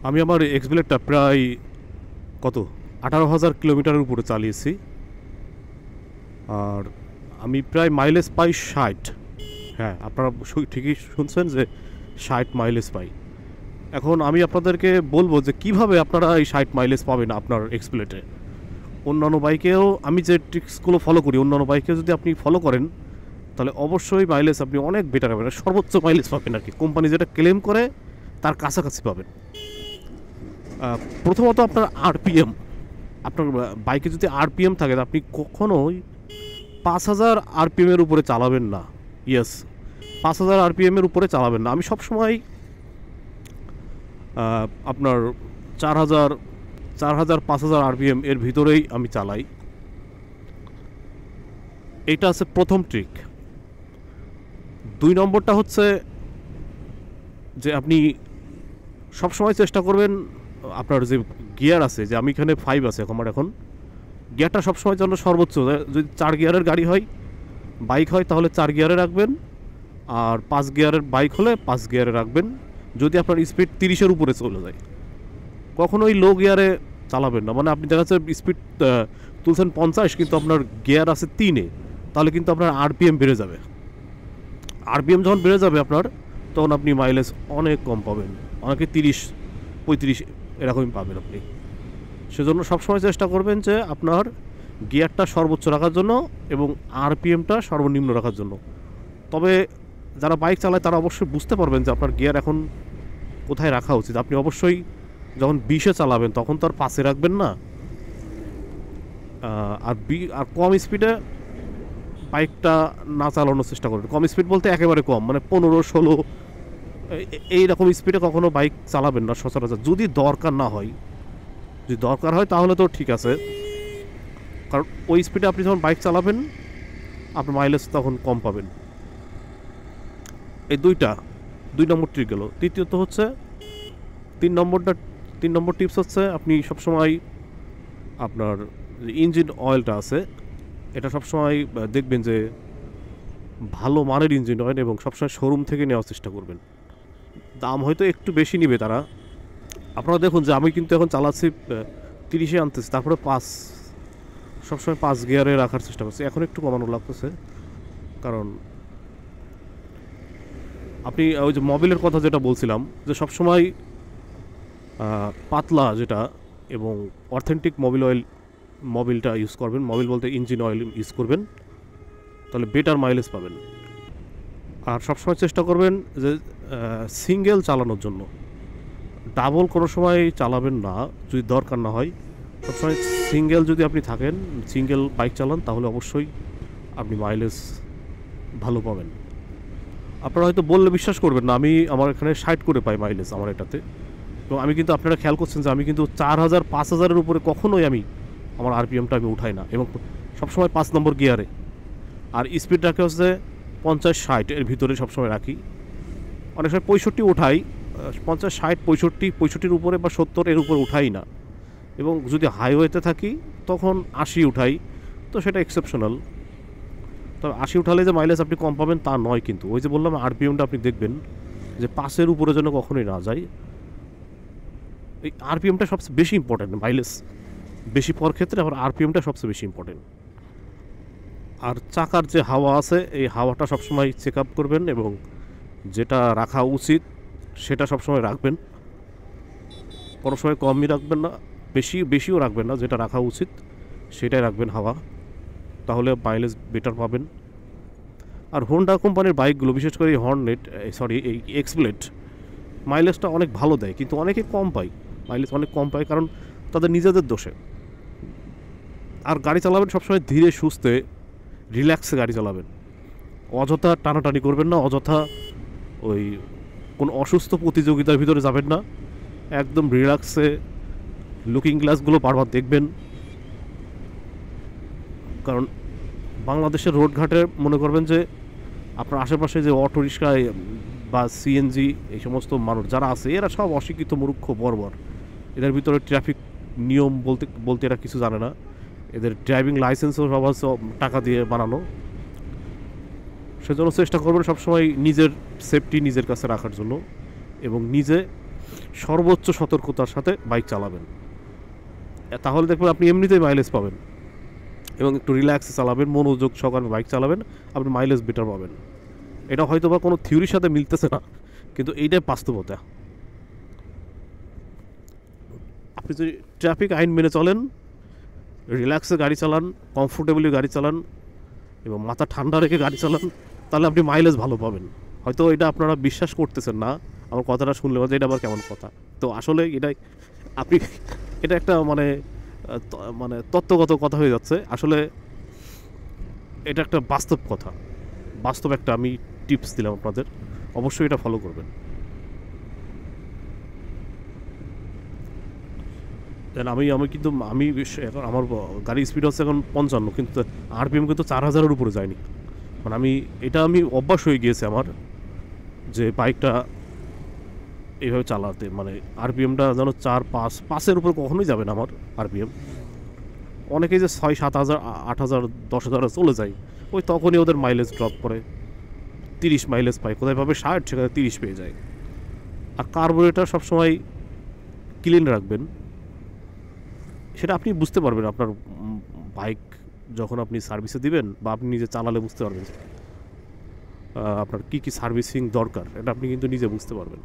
আমি আমার এক্সব্লেডটা প্রায় কত 18,000 কিলোমিটারের উপরে চালিয়েছি, আর আমি প্রায় মাইলেজ পাই 60। হ্যাঁ, আপনারা ঠিকই শুনছেন যে 60 মাইলেজ পাই। এখন আমি আপনাদেরকে বলবো যে কিভাবে আপনারা এই 60 মাইলেজ পাবেন আপনার এক্সপ্লেটে। অন্যান্য বাইকেও আমি যে ট্রিক্সগুলো ফলো করি, অন্যান্য বাইকে যদি আপনি ফলো করেন তাহলে অবশ্যই মাইলেজ আপনি অনেক বেটার পাবেন, সর্বোচ্চ মাইলেজ পাবেন আর কি। কোম্পানি যেটা ক্লেম করে তার কাছাকাছি পাবেন। প্রথমত আপনার আরপিএম, আপনার বাইকে যদি আরপিএম থাকে আপনি কখনোই 5,000 আরপিএমের উপরে চালাবেন না। ইয়েস, 5,000 আরপিএমের উপরে চালাবেন না। আমি সবসময় আপনার 4,000, 5,000 আরপিএম এর ভিতরেই আমি চালাই। এইটা আছে প্রথম ট্রিক। 2 নম্বরটা হচ্ছে যে আপনি সবসময় চেষ্টা করবেন আপনার যে গিয়ার আছে, যে আমি এখানে 5 আছে আমার এখন, গিয়ারটা সবসময় যেন সর্বোচ্চ, যদি 4 গিয়ারের গাড়ি হয়, বাইক হয়, তাহলে 4 গিয়ারে রাখবেন, আর 5 গিয়ারের বাইক হলে 5 গিয়ারে রাখবেন। যদি আপনার স্পিড 30-এর উপরে চলে যায়, কখনোই লো গিয়ারে চালাবেন না। মানে আপনি দেখা যাচ্ছে স্পিড তুলছেন 50 কিন্তু আপনার গিয়ার আছে 3-এ, তাহলে কিন্তু আপনার আরপিএম বেড়ে যাবে। আরপিএম যখন বেড়ে যাবে আপনার, তখন আপনি মাইলেজ অনেক কম পাবেন, অনেকে 30-35 এরকমই পাবেন আপনি। সেজন্য সবসময় চেষ্টা করবেন যে আপনার গিয়ারটা সর্বোচ্চ রাখার জন্য এবং আরপিএমটা সর্বনিম্ন রাখার জন্য। তবে যারা বাইক চালায় তারা অবশ্যই বুঝতে পারবেন যে আপনার গিয়ার এখন কোথায় রাখা উচিত। আপনি অবশ্যই যখন 20-এ চালাবেন তখন তো আর 5-এ রাখবেন না। আর কম স্পিডে বাইকটা না চালানোর চেষ্টা করবেন। কম স্পিড বলতে একেবারে কম, মানে 15-16 এইরকম স্পিডে কখনো বাইক চালাবেন না সচরাচর, যদি দরকার না হয়। যদি দরকার হয় তাহলে তো ঠিক আছে, কারণ ওই স্পিডে আপনি যখন বাইক চালাবেন আপনার মাইলেজ তখন কম পাবেন। এই 2 নম্বর ট্রিক গেল। তৃতীয়ত হচ্ছে 3 নম্বর টিপস হচ্ছে আপনি সবসময় আপনার ইঞ্জিন অয়েলটা আছে, এটা সবসময় দেখবেন যে ভালো মানের ইঞ্জিন অয়েল, এবং সবসময় শোরুম থেকে নেওয়ার চেষ্টা করবেন। দাম হয়তো একটু বেশি নিবে তারা। আপনারা দেখুন যে আমি কিন্তু এখন চালাচ্ছি 30-এ আনতেছি, তারপরে সবসময় 5 গিয়ারে রাখার চেষ্টা করছি। এখন একটু কমানো লাগতেছে, কারণ আপনি ওই যে মোবিলের কথা যেটা বলছিলাম, যে সবসময় পাতলা যেটা এবং অথেন্টিক মোবিলটা ইউজ করবেন। মোবিল বলতে ইঞ্জিন অয়েল ইউজ করবেন, তাহলে বেটার মাইলেজ পাবেন। আর সবসময় চেষ্টা করবেন যে সিঙ্গেল চালানোর জন্য, ডাবল কোনো সময় চালাবেন না যদি দরকার না হয়। সবসময় সিঙ্গেল যদি আপনি থাকেন, সিঙ্গেল বাইক চালান, তাহলে অবশ্যই আপনি মাইলেজ ভালো পাবেন। আপনারা হয়তো বললে বিশ্বাস করবেন না, আমার এখানে 60 করে পাই মাইলেজ আমার এটাতে। তো আমি কিন্তু, আপনারা খেয়াল করছেন যে আমি কিন্তু 4,000, 5,000-এর উপরে কখনোই আমার আরপিএমটা আমি উঠাই না, এবং সবসময় 5 নম্বর গিয়ারে। আর স্পিড রাখে হচ্ছে 50-60 এর ভিতরে সবসময় রাখি। অনেক সময় 65 উঠাই, 50, 60, 65-র উপরে বা 70 এর উপরে উঠাই না। এবং যদি হাইওয়েতে থাকি তখন 80 উঠাই, তো সেটা এক্সেপশনাল। তবে 80 উঠালে যে মাইলেজ আপনি কম পাবেন তা নয়, কিন্তু ওই যে বললাম আরপিএমটা আপনি দেখবেন যে 5-এর উপরে যেন কখনোই না যায়। এই আরপিএমটা সবচেয়ে বেশি ইম্পর্টেন্ট, মাইলেজ বেশি পাওয়ার ক্ষেত্রে আবার আরপিএমটা সবচেয়ে বেশি ইম্পর্টেন্ট। আর চাকার যে হাওয়া আছে, এই হাওয়াটা সবসময় চেক আপ করবেন, এবং যেটা রাখা উচিত সেটা সবসময় রাখবেন। কোনো সময় কমই রাখবেন না, বেশিও রাখবেন না। যেটা রাখা উচিত সেটাই রাখবেন হাওয়া, তাহলে মাইলেজ বেটার পাবেন। আর হোন্ডা কোম্পানির বাইকগুলো, বিশেষ করে এই এক্সব্লেড, মাইলেজটা অনেক ভালো দেয়, কিন্তু অনেকে মাইলেজ অনেক কম পায়, কারণ তাদের নিজেদের দোষে। আর গাড়ি চালাবেন সবসময় ধীরে সুস্থে, রিল্যাক্সে গাড়ি চালাবেন। অযথা টানাটানি করবেন না, অযথা ওই কোন অসুস্থ প্রতিযোগিতার ভিতরে যাবেন না। একদম রিল্যাক্সে লুকিং গ্লাসগুলো বারবার দেখবেন, কারণ বাংলাদেশের রোডঘাটে মনে করবেন যে আপনার আশেপাশে যে অটো রিক্সায় বা সিএনজি এই সমস্ত মানুষ যারা আছে, এরা সব অশিক্ষিত, মূর্খ, বর্বর। এদের ভিতরে ট্রাফিক নিয়ম বলতে এরা কিছু জানে না। এদের ড্রাইভিং লাইসেন্সও সব টাকা দিয়ে বানানো। সেজন্য চেষ্টা করবেন সবসময় নিজের সেফটি নিজের কাছে রাখার জন্য, এবং নিজে সর্বোচ্চ সতর্কতার সাথে বাইক চালাবেন, তাহলে দেখবেন আপনি এমনিতেই মাইলেজ পাবেন এবং একটু রিল্যাক্সে চালাবেন, মনোযোগ সহকারে বাইক চালাবেন, আপনি মাইলেজ বেটার পাবেন। এটা হয়তো বা কোনো থিওরির সাথে মিলতেছে না, কিন্তু এইটাই বাস্তবতা। আপনি যদি ট্রাফিক আইন মেনে চলেন, রিল্যাক্সে গাড়ি চালান, কমফোর্টেবলি গাড়ি চালান এবং মাথা ঠান্ডা রেখে গাড়ি চালান, তাহলে আপনি মাইলেজ ভালো পাবেন। হয়তো এটা আপনারা বিশ্বাস করতেছেন না, আমার কথাটা শুনলে যে এটা আবার কেমন কথা। তো আসলে এটাই আপনি এটা একটা মানে তত্ত্বগত কথা হয়ে যাচ্ছে। আসলে এটা একটা বাস্তব কথা, বাস্তব একটা আমি টিপস দিলাম আপনাদের, অবশ্যই এটা ফলো করবেন। দেন আমি কিন্তু এখন আমার গাড়ির স্পিড হচ্ছে এখন 55, কিন্তু আরপিএম কিন্তু 4000-এর উপরে যায়নি। মানে আমি অভ্যাস হয়ে গিয়েছে আমার, যে বাইকটা এইভাবে চালাতে, মানে আরপিএমটা যেন 4-5-5-এর উপর কখনোই যাবে না আমার আরপিএম। অনেকেই যে 6-7 হাজার 8 হাজার 10 হাজার চলে যায়, ওই তখনই ওদের মাইলেজ ড্রপ করে, 30 মাইলেজ পায়, কোথায় পাবে 60, সেখানে 30 পেয়ে যায়। আর কার্বোরেটর সবসময় ক্লিন রাখবেন, সেটা আপনি বুঝতে পারবেন আপনার বাইক যখন আপনি সার্ভিসে দিবেন বা আপনি নিজে চালালে বুঝতে পারবেন যে আপনার কী কী সার্ভিসিং দরকার, এটা আপনি কিন্তু নিজে বুঝতে পারবেন।